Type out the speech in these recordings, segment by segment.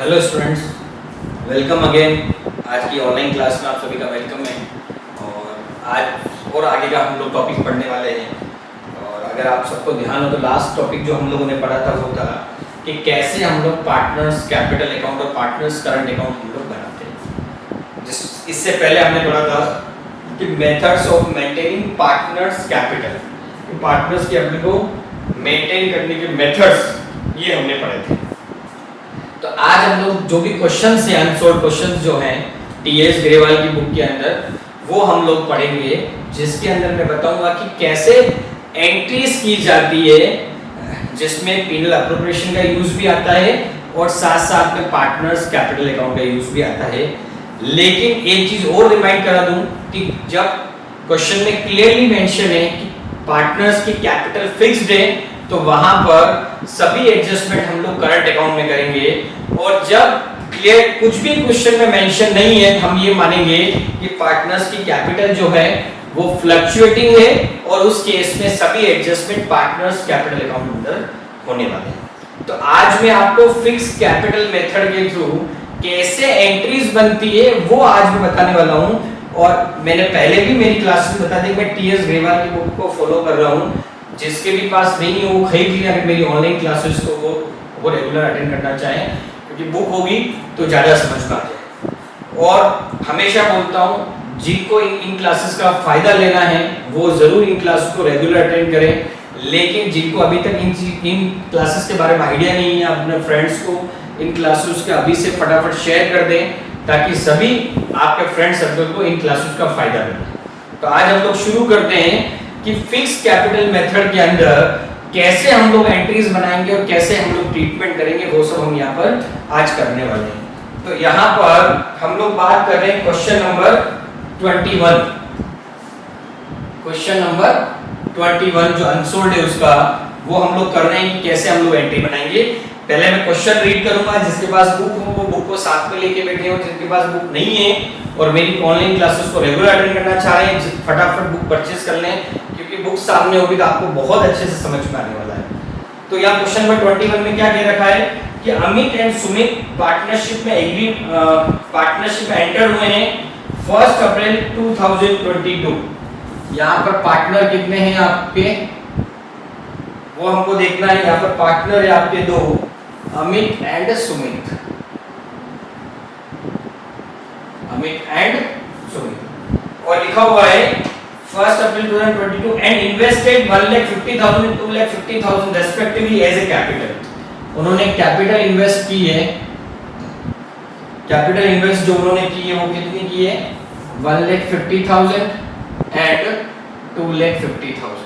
Hello students, welcome again. आज की online class में आप सभी का वेलकम है। और आज और आगे का हम लोग टॉपिक पढ़ने वाले हैं। और अगर आप सबको ध्यान हो तो लास्ट टॉपिक जो हम लोगों ने पढ़ा था वो था कि कैसे हम लोग पार्टनर्स कैपिटल अकाउंट और पार्टनर्स करंट अकाउंट हम लोग बनाते हैं। इससे पहले हमने पढ़ा था कि methods of maintaining partners capital, partners के अपने को मेंटेन करने के मेथड्स ये हमने पढ़े थे। तो आज हम लोग जो भी क्वेश्चंस हैं, अनसॉल्व्ड क्वेश्चंस जो हैं टीएस ग्रेवाल की बुक के अंदर, वो हम लोग पढ़ेंगे, जिसके अंदर मैं बताऊंगा कि कैसे एंट्रीज की जाती है, जिसमें पीनल अप्रोप्रिएशन का यूज भी आता है और साथ साथ में पार्टनर्स कैपिटल अकाउंट का यूज भी आता है। लेकिन एक चीज और रिमाइंड करा दूं कि जब क्वेश्चन में क्लियरली मेंशन है कि पार्टनर्स की कैपिटल फिक्स्ड है, तो वहां पर सभी एडजस्टमेंट हम लोग करंट अकाउंट में करेंगे। और जब क्लियर कुछ भी क्वेश्चन में मेंशन नहीं है, हम ये मानेंगे कि पार्टनर्स की कैपिटल जो है वो फ्लक्चुएटिंग है और उस केस में सभी एडजस्टमेंट पार्टनर्स कैपिटल अकाउंट अंदर होने वाले हैं। तो आज मैं आपको फिक्स कैपिटल मेथड के थ्रू कैसे एंट्रीज बनती है वो आज मैं बताने वाला हूं। और मैंने पहले भी मेरी क्लास में बता दी, मैं टीएस ग्रेवाल की बुक को फॉलो कर रहा हूं। जिसके भी पास नहीं है वो खरीद लिया, अगर मेरी ऑनलाइन क्लासेस को वो रेगुलर अटेंड करना चाहें, क्योंकि बुक होगी तो ज़्यादा समझ में आ जाए। और हमेशा बोलता हूँ, जिनको इन क्लासेस का फ़ायदा लेना है वो ज़रूर इन क्लासेस को रेगुलर अटेंड करें। लेकिन जिनको अभी तक इन क्लासेस के बारे में आइडिया नहीं है, अपने फ्रेंड्स को इन क्लासेस के अभी से फटाफट शेयर कर दें, ताकि सभी आपके फ्रेंड सर्कल को इन क्लासेस का फ़ायदा मिले। तो आज हम लोग शुरू करते हैं कि फिक्स कैपिटल मेथड के अंदर कैसे हम लोग एंट्रीज बनाएंगे और कैसे हम लोग ट्रीटमेंट करेंगे, वो सब हम यहाँ पर आज करने वाले हैं। तो यहाँ पर हम लोग बात कर रहे हैं क्वेश्चन नंबर 21। क्वेश्चन नंबर 21 जो अनसोल्ड है उसका, वो हम लोग कर रहे हैं कि कैसे हम लोग एंट्री बनाएंगे। पहले मैं क्वेश्चन रीड करूंगा, जिसके पास बुक हो वो बुक को साथ में लेके बैठे हो, जिनके पास बुक नहीं है और मेरी ऑनलाइन क्लासेस को रेगुलर अटेंड करना चाह रहे हैं, फटाफट बुक परचेज कर लें, क्योंकि बुक सामने होगी तो आपको बहुत अच्छे से समझ में आने वाला है। तो यहाँ क्वेश्चन नंबर 21 में क्या कह रखा है कि अमित एंड सुमित पार्टनरशिप में एंटर हुए हैं 1 अप्रैल 2022। यहाँ पर पार्टनर कितने हैं आपके, वो हमको देखना है। यहाँ पर पार्टनर है आपके दो, अमित एंड सुमित। अमित एंड सुमित, और लिखा हुआ है 1 April 2022 and invested 1,50,000 and 2,50,000 respectively as a capital. उन्होंने कैपिटल इन्वेस्ट की है। कैपिटल इन्वेस्ट जो उन्होंने की है वो कितनी की है, 1,50,000 एंड 2,50,000।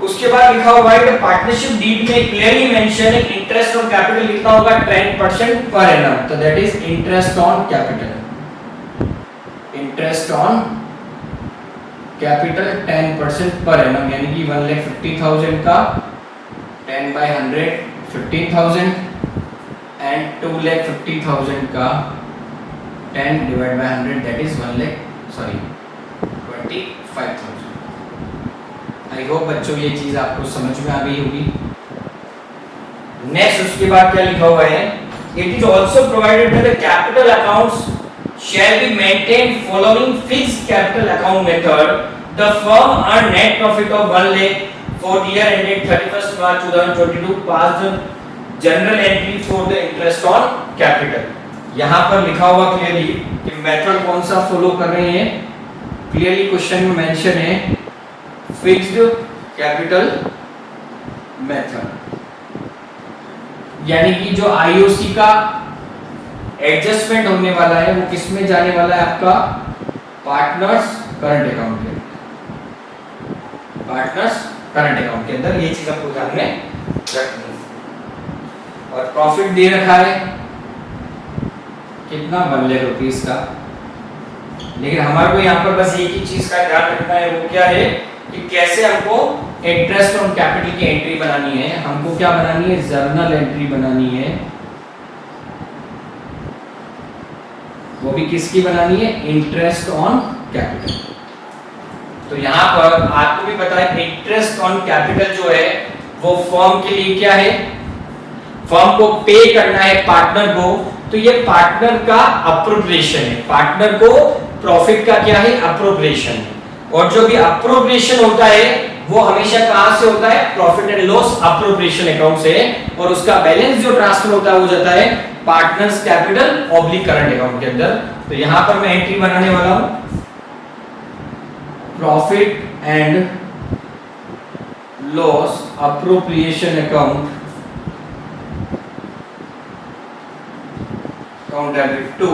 उसके बाद लिखा हुआ है कि पार्टनरशिप डीड में क्लियरली मेंशन है इंटरेस्ट ऑन कैपिटल लिखना होगा 10% पर एनम। तो that is interest on capital. Interest on capital 10% per annum, यानी कि 1,50,000 का 10/100 15,000 एंड 2,50,000 का 10/100 दैट इज 25,000। आई होप बच्चों ये चीज आपको समझ में आ गई होगी। नेक्स्ट उसके बाद क्या लिखा हुआ है, it is also provided that the capital accounts shall be maintained following fixed capital account method. The firm earn net profit of 1 lakh for the year ended 31 March 2022 passed general entry for the interest on capital. यहां पर लिखा हुआ clearly कि method कौन सा follow कर रहे हैं। क्लियरली क्वेश्चन में मेंशन है फिक्स्ड कैपिटल मेथड, यानी कि जो आईओसी का एडजस्टमेंट होने वाला है वो किस में जाने वाला है, आपका पार्टनर्स करंट अकाउंट के अंदर। पार्टनर्स करंट अकाउंट के अंदर ये चीज आपको ध्यान में रखनी है। और प्रॉफिट दे रखा है कितना, 1 लाख रुपीस का। लेकिन हमारे को यहाँ पर बस एक ही चीज का ध्यान रखना है, वो क्या है कि कैसे हमको इंटरेस्ट ऑन कैपिटल की एंट्री बनानी है। हमको क्या बनानी है, जर्नल एंट्री बनानी है। वो भी किसकी बनानी है, इंटरेस्ट ऑन कैपिटल। तो यहाँ पर आपको भी पता है इंटरेस्ट ऑन कैपिटल जो है वो फर्म के लिए क्या है, फर्म को पे करना है पार्टनर को, तो ये पार्टनर का अप्रोप्रिएशन है, पार्टनर को प्रॉफिट का क्या है, अप्रोप्रिएशन है। और जो भी अप्रोप्रिएशन होता है वो हमेशा कहां से होता है, profit and loss appropriation account से, और उसका बैलेंस जो ट्रांसफर होता है वो जाता है partners capital oblique current account के अंदर। तो यहां पर मैं एंट्री बनाने वाला हूं, profit and loss appropriation account debit to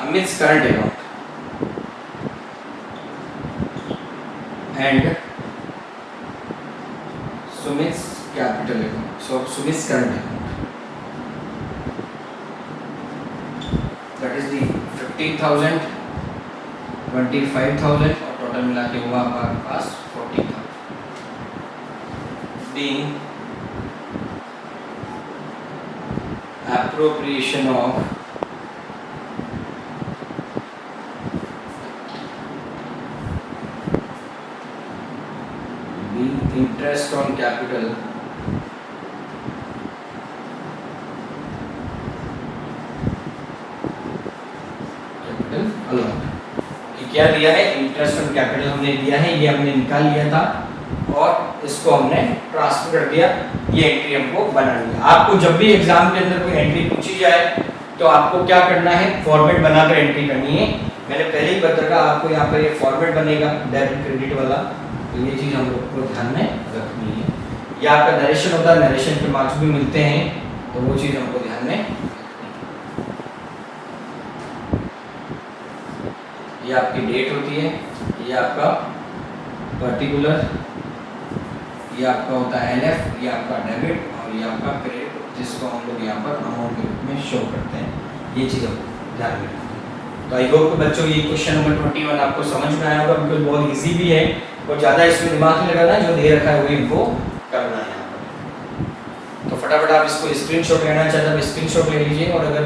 Amit's current account and Sumit's capital account. So Sumit's current account, that is the 50,000, 25,000 और टोटल मिला के हुआ हमारे पास 40,000, being appropriation of interest on capital allowed। क्या दिया है, इंटरेस्ट ऑन कैपिटल हमने दिया है, ये हमने निकाल लिया था और इसको हमने ट्रांसफर कर दिया, ये एंट्री हमको बनानी है। आपको जब भी एग्जाम के अंदर कोई एंट्री पूछी जाए तो आपको क्या करना है, फॉर्मेट बनाकर एंट्री करनी है। मैंने पहले ही बताया आपको यहाँ पर ये फॉर्मेट बनेगा डेबिट क्रेडिट वाला, तो ये चीज़ हम लोग को ध्यान में रखनी है। ये आपका नरेशन होता है, नरेशन के मार्क्स भी मिलते हैं, तो वो चीज़ हमको ध्यान में रखनी है। ये आपकी डेट होती है, ये आपका पर्टिकुलर, ये आपका होता है एनएफ, ये आपका डेबिट और ये आपका क्रेडिट, जिसको हम लोग यहाँ पर अमाउंट के रूप में शो करते हैं। ये चीज़ हमको ध्यान में रखनी है। तो आई होप बच्चों ये क्वेश्चन नंबर 21 आपको समझ में आया होगा, बिकॉज बहुत ईजी भी है और ज़्यादा इसमें दिमाग नहीं लगाना है, जो दे रखा है वही इनको करना है यहाँ पर। तो फटाफट आप इसको स्क्रीनशॉट लेना चाहते हैं, स्क्रीनशॉट ले लीजिए, और अगर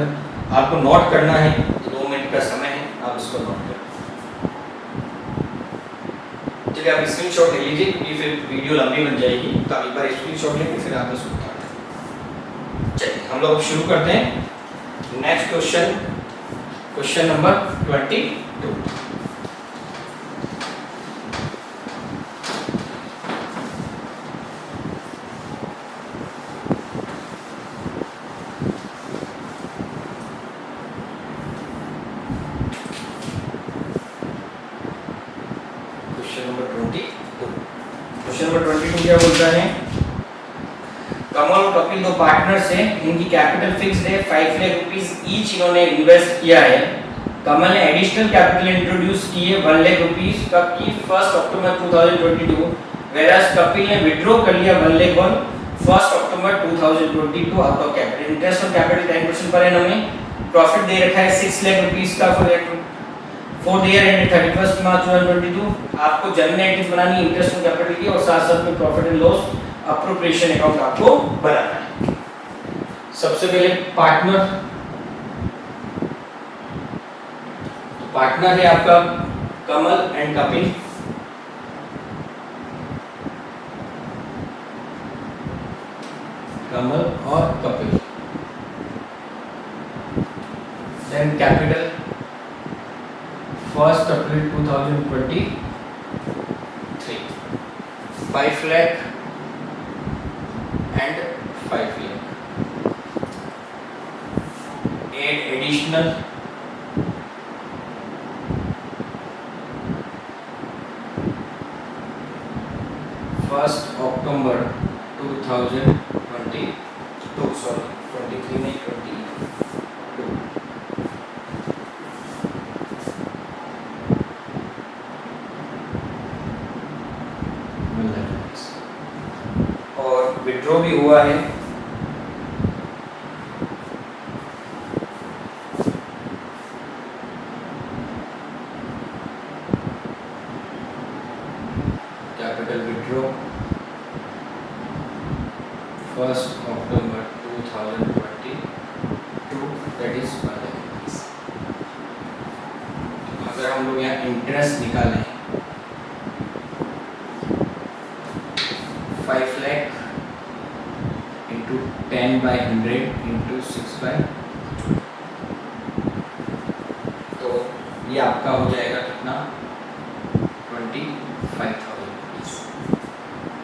आपको नोट करना है तो 2 मिनट का समय है, आप इसको नोट करें। चलिए आप स्क्रीनशॉट ले लीजिए क्योंकि फिर वीडियो लंबी बन जाएगी, तो आप एक बार स्क्रीनशॉट लेके फिर आप इसको उतार दें। चलिए हम लोग शुरू करते हैं। Next question, question number 22। Question number 22 क्या बोलता है, कमल और कपिल दो पार्टनर्स हैं, इनकी कैपिटल फिक्स्ड है 5 लाख रुपीस ईच इन्होंने इन्वेस्ट किया है। कमल ने एडिशनल कैपिटल इंट्रोड्यूस की है 1 लाख रुपीस कब की, 1 अक्टूबर 2022, वेरास कपिल ने विड्रॉ कर लिया 1 lakh on 1 October 2022 out of capital. Interest on capital 10% per annum है, प्रॉफिट दे रखा है 6 लाख रुपीस का फॉर द ईयर एंड 31 मार्च 2022। आपको जनरल एंट्रीज बनानी है इंटरेस्ट ऑन कैपिटल की, और साथ साथ में profit and loss appropriation account आपको बनाना है। सबसे पहले पार्टनर, पार्टनर है आपका कमल एंड कपिल। कमल और Kapil, then capital 1 April 2023 5 lakh and 5 lakh, add additional 1 October 2022, sorry 23 नहीं 22, और विड्रॉ भी हुआ है capital withdraw 1 October 2022, that is 1 lakh rupees. अगर हम लोग यहाँ इंटरेस्ट निकालें 5 लाख इंटू 10/100 इंटू 6/, तो ये आपका हो जाएगा कितना 25,000 रुपीज।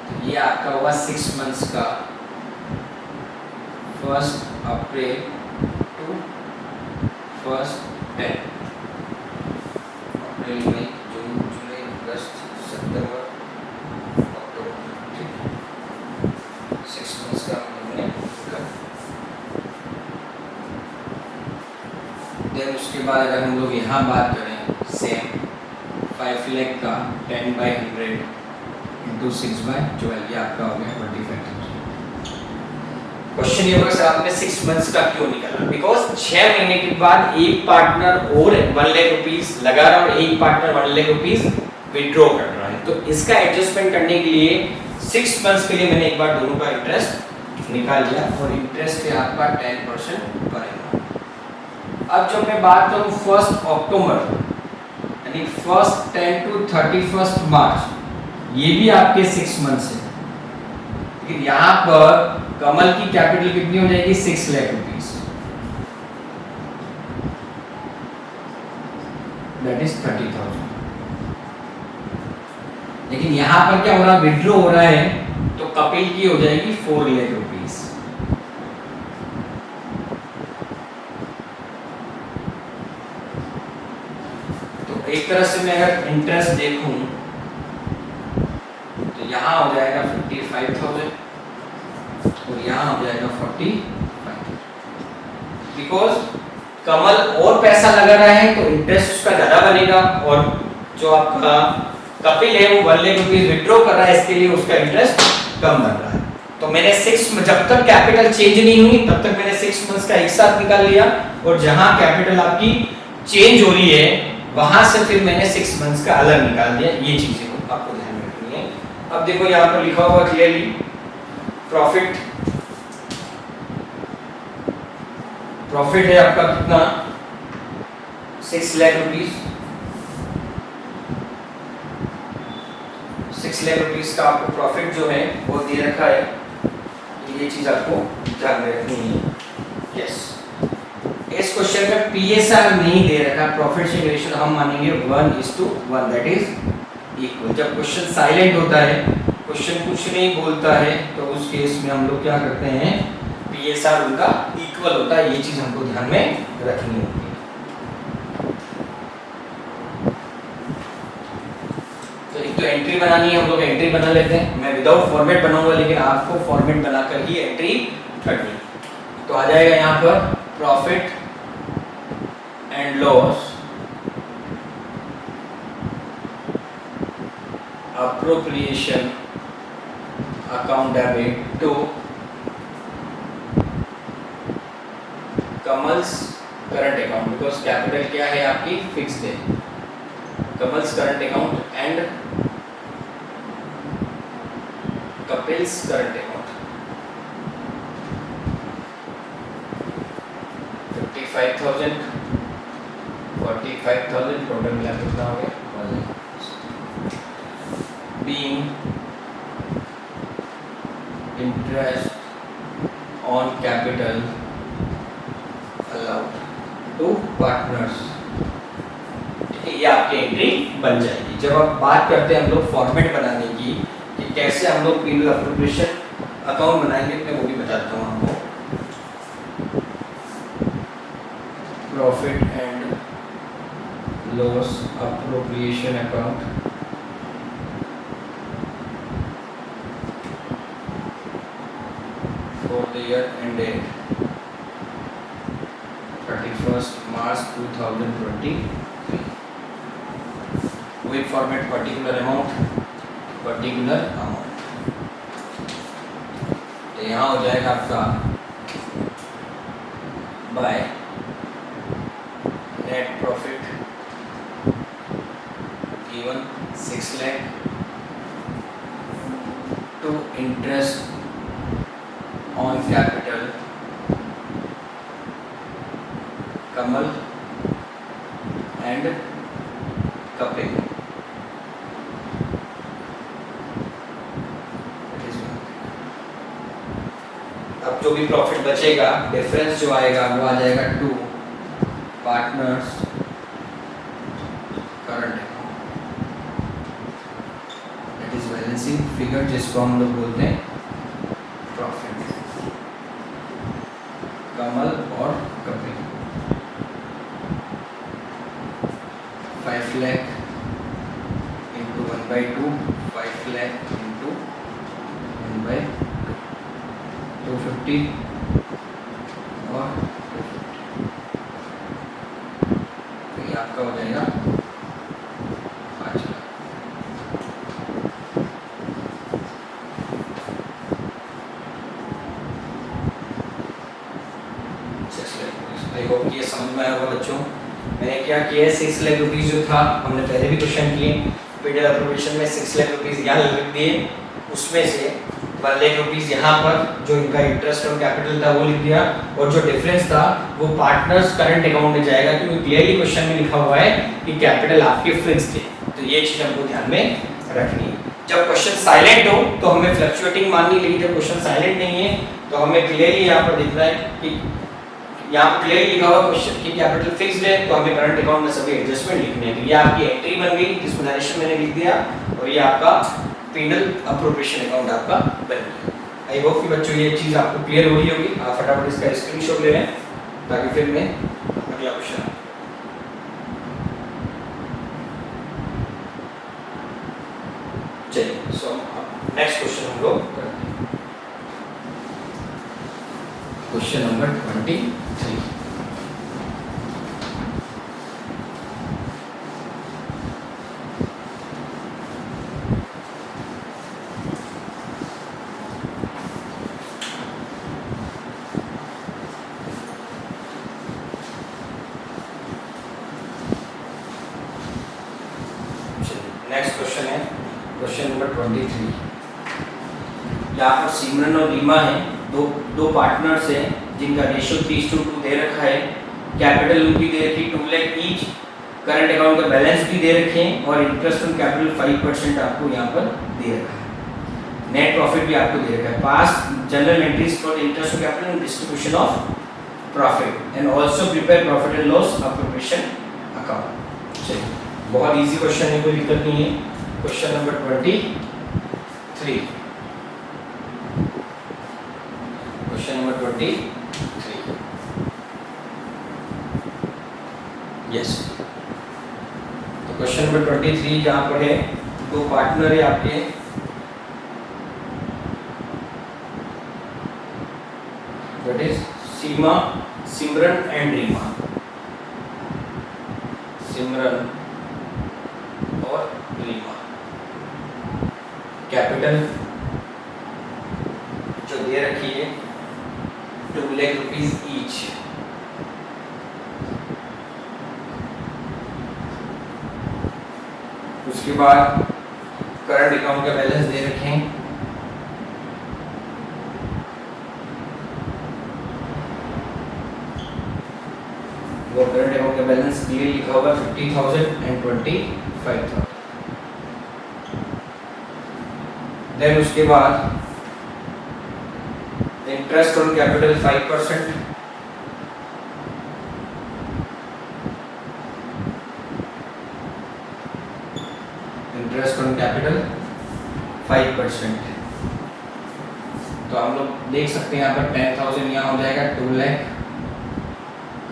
तो ये आपका हुआ 6 मंथ्स का 1 अप्रैल टू 10 अप्रैल, मई, जून, जुलाई, अगस्त, सितंबर, अक्टूबर, ठीक है, 6 मंथ्स का हमने कर। देन उसके बाद अगर हम लोग यहाँ बात करें सेम 5 लाख का 10/100 इंटू 6/12, ये आपका हो गया 25,000। क्वेश्चन ये होगा सर आपने 6 मंथ्स का क्यों निकाला? बिकॉज 6 महीने के बाद एक पार्टनर और 1 लाख रुपीस लगा रहा है और एक पार्टनर 1 लाख रुपीस विड्रॉ कर रहा है, तो इसका एडजस्टमेंट करने के लिए 6 मंथ्स के लिए मैंने एक बार दोनों का इंटरेस्ट निकाल लिया और इंटरेस्ट है आपका 10% पर एनम। अब जब मैं बात करूं 1 अक्टूबर यानी 1 10 टू 31 मार्च, ये भी आपके 6 मंथ्स है, लेकिन यहाँ पर कमल की कैपिटल कितनी हो जाएगी 6 लाख रुपीस, दैट इज 30,000। लेकिन यहाँ पर क्या हो रहा है, विड्रॉ हो रहा है, तो कपिल की हो जाएगी 4 लाख रुपीस। तो एक तरह से मैं अगर इंटरेस्ट देखूं तो यहाँ हो जाएगा 55,000 और यहाँ हो जाएगा 45,000। बिकॉज कमल और पैसा लगा रहा है तो इंटरेस्ट उसका ज्यादा बनेगा, और जो आपका कपिल है वो 1 लाख रुपीस विड्रॉ कर रहा है, इसके लिए उसका इंटरेस्ट कम बन रहा है। तो मैंने 6 जब तक कैपिटल चेंज नहीं हुई तब तक मैंने 6 मंथ्स का एक साथ निकाल लिया, और जहां कैपिटल आपकी चेंज हो रही है वहां से फिर मैंने 6 मंथ्स का अलग निकाल दिया। ये चीजें आपको ध्यान में रखनी है। अब देखो यहाँ पर लिखा हुआ क्लियरली प्रॉफिट है आपका कितना 6 लाख रुपीस, 6 लाख रुपीस का आपको प्रॉफिट जो है वो दे रखा है, ये चीज आपको ध्यान में रखनी है। यस, इस क्वेश्चन में पीएसआर नहीं दे रखा, प्रॉफिट शेयरिंग रेशियो हम मानेंगे 1:1, दैट इज इक्वल। जब क्वेश्चन साइलेंट होता है, क्वेश्चन कुछ नहीं बोलता है, तो उस केस में हम लोग क्या करते हैं, पीएसआर उनका इक्वल होता है, ये चीज हमको ध्यान में रखनी होगी। तो एक तो एंट्री बनानी है, हम लोग एंट्री बना लेते हैं। मैं विदाउट फॉर्मेट बनाऊंगा, लेकिन आपको फॉर्मेट बनाकर ही एंट्री करनी। तो आ जाएगा यहाँ पर profit and loss appropriation account debit to Kamal's current account, because capital क्या है आपकी फिक्स्ड है, Kamal's current account and Kapil's current account. 55,000 45,000 total मिला कितना हो गया, being interest on capital allowed to partners। ये आपकी एंट्री बन जाएगी। जब आप बात करते हैं हम लोग फॉर्मेट बनाने की कि कैसे हम लोग पीरियड अप्रोप्रिएशन अकाउंट बनाएंगे, मैं वो भी बताता हूँ आपको। Profit and loss appropriation account for the year ended 31st March 2023 with format particular amount। तो यहाँ हो जाएगा आपका by net profit given 6 lakh to interest on capital Kamal and Kapil, that is one। जो भी प्रॉफिट बचेगा, डिफरेंस जो आएगा वो आ जाएगा to partners current account, that is balancing figure, जिसको हम लोग बोलते हैं प्रॉफिट। कमल और कपिल 5 लाख इंटू 1/2, 5 लाख इंटू 1/2, 250 और 250, तो ये आपका हो जाएगा 5 लाख। आई होप कि ये समझ में आया होगा बच्चों। मैंने क्या किया है, 6 लाख रुपीज़ जो था, हमने पहले भी क्वेश्चन किए, पीडीएल अप्रोप्रिएशन में 6 लाख रुपीज़ यहाँ लिख दिए, उसमें से 1 लाख रुपीज़ यहाँ पर जो इनका इंटरेस्ट और कैपिटल था वो लिख दिया, और जो डिफरेंस था वो पार्टनर्स करंट अकाउंट में जाएगा, क्योंकि क्लियरली क्वेश्चन में लिखा हुआ है कि कैपिटल आपके फिक्स्ड है। तो ये चीज़ हमको ध्यान में रखनी है। जब क्वेश्चन साइलेंट हो तो हमें फ्लक्चुएटिंग माननी, लेकिन जब क्वेश्चन साइलेंट नहीं है तो हमें क्लियरली यहाँ पर दिख रहा है कि यहाँ पर क्लियरली लिखा हुआ क्वेश्चन कि कैपिटल फिक्स्ड है, तो हमें करंट अकाउंट में सभी एडजस्टमेंट लिखने हैं। तो ये आपकी एंट्री बन गई, जिसमें नरेशन मैंने लिख दिया, और ये आपका पीडीएल अप्रोप्रिएशन अकाउंट आपका बन गया। आई होप कि बच्चों ये चीज़ आपको क्लियर हो रही होगी। आप फटाफट इसका स्क्रीनशॉट ले लें ताकि फिर मैं अगला क्वेश्चन। चलिए, सो नेक्स्ट क्वेश्चन हम लोग करते हैं, क्वेश्चन नंबर 23। नेक्स्ट क्वेश्चन है क्वेश्चन नंबर 23। यहाँ पर सिमरन और रीमा है, दो पार्टनर्स हैं जिनका रेशियो 3:2 दे रखा है, कैपिटल उनकी दे रखी 2 लाख ईच, करंट अकाउंट का बैलेंस भी दे रखे हैं, और इंटरेस्ट ऑन कैपिटल 5% आपको यहाँ पर दे रखा है, नेट प्रॉफिट भी आपको दे रखा है। Pass journal entries for interest on capital and distribution of profit and also prepare profit and loss appropriation account. चलिए, बहुत इजी क्वेश्चन है, कोई दिक्कत नहीं है। Question number 23, question number 23, yes. तो क्वेश्चन नंबर 23 जहाँ पर है, दो पार्टनर है आपके, that is Simran and Reema, Simran और रीमा। कैपिटल जो दे रखी है 2 लाख रुपीज ईच, उसके बाद करंट अकाउंट का बैलेंस दे रखे हैं, वो करंट अकाउंट का बैलेंस क्लियर लिखा होगा 50,000 एंड 25,000। देन उसके बाद interest on capital 5%, interest on capital 5%। तो हम लोग देख सकते हैं यहाँ पर 10,000 यहाँ हो जाएगा 2 लाख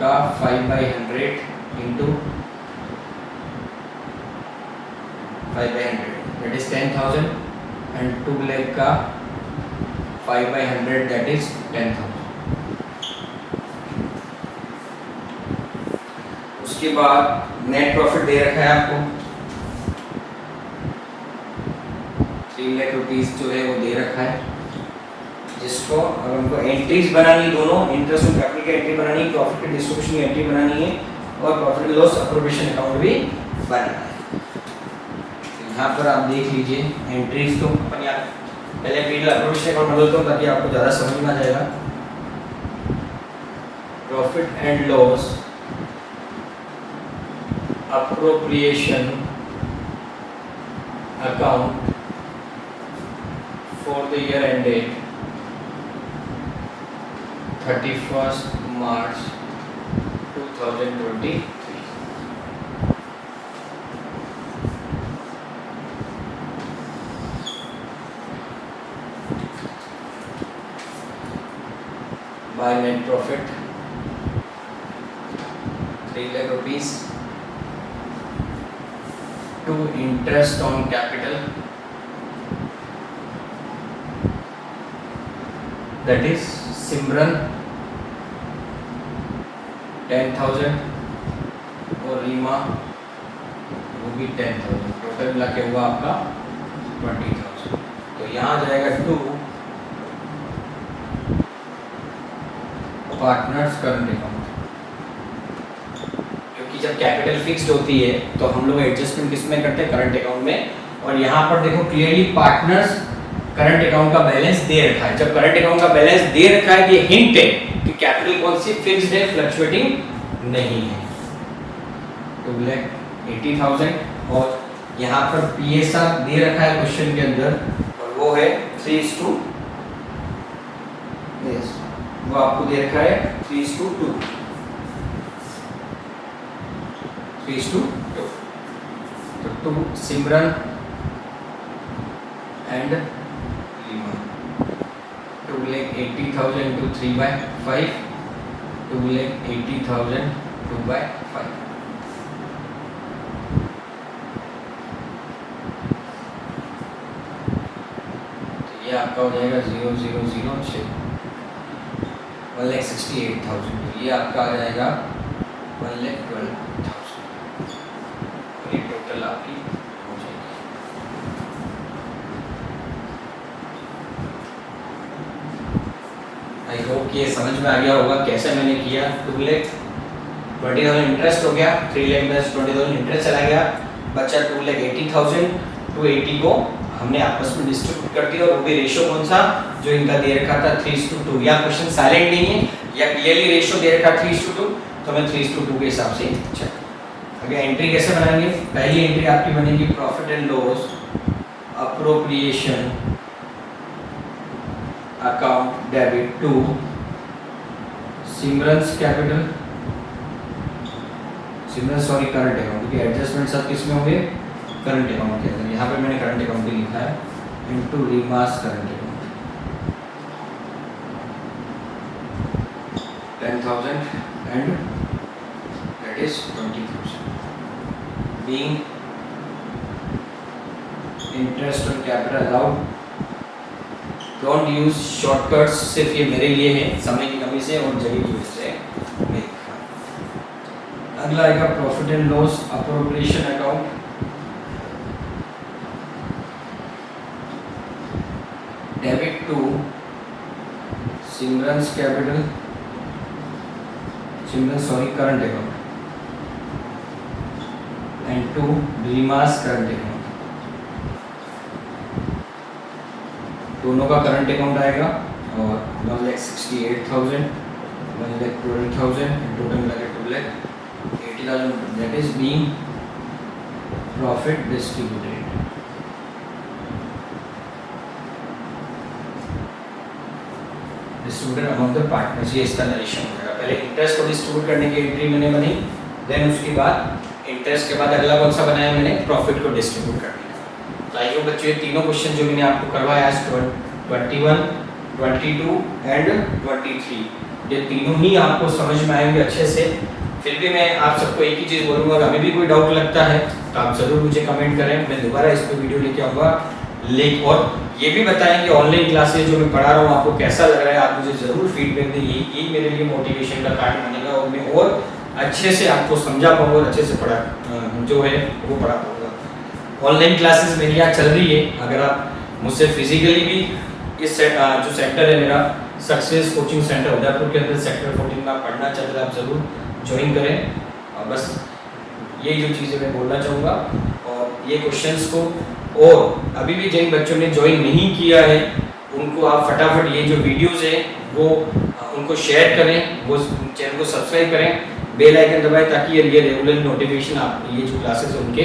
का 5/100 into 5/100 that is 10,000 and 2 lakh का 5/100 दैट इज 10,000। उसके बाद नेट प्रॉफिट दे रखा है आपको 3 लाख रुपीस जो है वो दे रखा है, जिसको अगर हमको एंट्रीज बनानी, दोनों इंटरेस्ट और कैपिटल की एंट्री बनानी, प्रॉफिट की डिस्ट्रीब्यूशन की एंट्री बनानी है, और profit and loss appropriation account भी बनाना है। यहाँ पर आप देख लीजिए एंट्रीज, तो अपन यहाँ पहले पीडीएल अप्रोप्रिएशन अकाउंट बदलता हूँ ताकि आपको ज़्यादा समझ में आ जाएगा। Profit and loss appropriation account for the year ended 31 March 2023। By net profit 3 lakh rupees to interest on capital that is Simran 10,000 और रीमा वो भी 10,000, टोटल मिला के हुआ आपका 20,000। तो यहाँ आ जाएगा टू पार्टनर्स करंट अकाउंट, क्योंकि जब कैपिटल फिक्स्ड होती है तो हम लोग एडजस्टमेंट किस में करते हैं, करंट अकाउंट में। और यहाँ पर देखो क्लियरली पार्टनर्स करंट अकाउंट का बैलेंस दे रखा है। जब करंट अकाउंट का बैलेंस दे रखा है, ये हिंट है कि कैपिटल कौन सी फिक्स्ड है, फ्लक्चुएटिंग नहीं है। तो 2,80,000 और यहाँ पर पीएसआर दे रखा है क्वेश्चन के अंदर, और वो है 3:2, यस वो आपको दे रखा है 3:2, 3:2। तो 2 सिमरन एंड रीमा, 2,80,000 into 3/5, 2,80,000 2/5। ये आपका हो जाएगा 0,006, 1,68,000। ये आपका आ जाएगा 1,12,000। ये टोटल आपकी हो जाएगी। आई होप ये समझ में आ गया होगा कैसे मैंने किया। 2,20,000 इंटरेस्ट हो गया, 3,20,000 इंटरेस्ट चला गया, बचा 2,80,000। 280 को हमने आपस में डिस्ट्रीब्यूट कर दिया, और वो भी रेशो कौन सा जो इनका दे रखा था 3:2। या क्वेश्चन साइलेंट नहीं है, या क्लियरली रेशो दे रखा 3:2, तो मैं 3:2 के हिसाब से चेक। अगर एंट्री कैसे बनाएंगे, पहली एंट्री आपकी बनेगी profit and loss appropriation account debit to Simran's capital, Simran sorry current account, क्योंकि एडजस्टमेंट सब किस में होंगे, करंट अकाउंट के अंदर। यहाँ पे मैंने करंट अकाउंट भी लिखा है, into Reema's current account 10,000 and that is 20,000 being interest on capital allowed. Don't use shortcuts, सिर्फ ये मेरे लिए है, समय की कमी से और जगह की वजह से मैं। अगला आएगा profit and loss appropriation account, debit to Simran's capital, Simran sorry current account and to Reema's current account. दोनों का करंट अकाउंट आएगा और 1,68,000, 1,12,000 टोटल मिला के 2,80,000, that is being profit distributed. Distributed among the partners, ये इसका नरेशन हो जाएगा। पहले इंटरेस्ट को डिस्ट्रीब्यूट करने की एंट्री मैंने बनाई, देन उसके बाद इंटरेस्ट के बाद अगला कौन सा बनाया मैंने, प्रॉफिट को डिस्ट्रीब्यूट करने का। तो आइए बच्चों, ये तीनों क्वेश्चन जो मैंने आपको करवाया आज 21, 22 एंड 23, ये तीनों ही आपको समझ में आएंगे अच्छे से। फिर भी मैं आप सबको एक ही चीज़ बोलूँगा, अगर अभी भी कोई डाउट लगता है तो आप ज़रूर मुझे कमेंट करें, मैं दोबारा इस पर वीडियो लेके आऊँगा। और ये भी बताएं कि ऑनलाइन क्लासेस जो मैं पढ़ा रहा हूँ आपको कैसा लग रहा है, आप मुझे ज़रूर फीडबैक दें। यही मेरे लिए मोटिवेशन का कारण बनेगा, और मैं और अच्छे से आपको समझा पाऊँगा और अच्छे से पढ़ा जो है वो पढ़ा पाऊँगा। ऑनलाइन क्लासेस मेरी यहाँ चल रही है, अगर आप मुझसे फिजिकली भी इस जो सेंटर है मेरा सक्सेस कोचिंग सेंटर उदयपुर के अंदर सेक्टर 14 में आप पढ़ना चाहते हैं, आप ज़रूर ज्वाइन करें। और बस यही जो चीज़ें मैं बोलना चाहूँगा। और ये क्वेश्चंस को, और अभी भी जिन बच्चों ने ज्वाइन नहीं किया है उनको आप फटाफट ये जो वीडियोज़ है वो उनको शेयर करें, वो चैनल को सब्सक्राइब करें, बेल आइकन दबाएं, ताकि ये रेगुलर नोटिफिकेशन आप ये जो क्लासेस उनके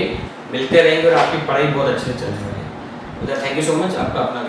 मिलते रहेंगे और आपकी पढ़ाई बहुत अच्छे से चलने वाली है। थैंक यू सो मच, आपका अपना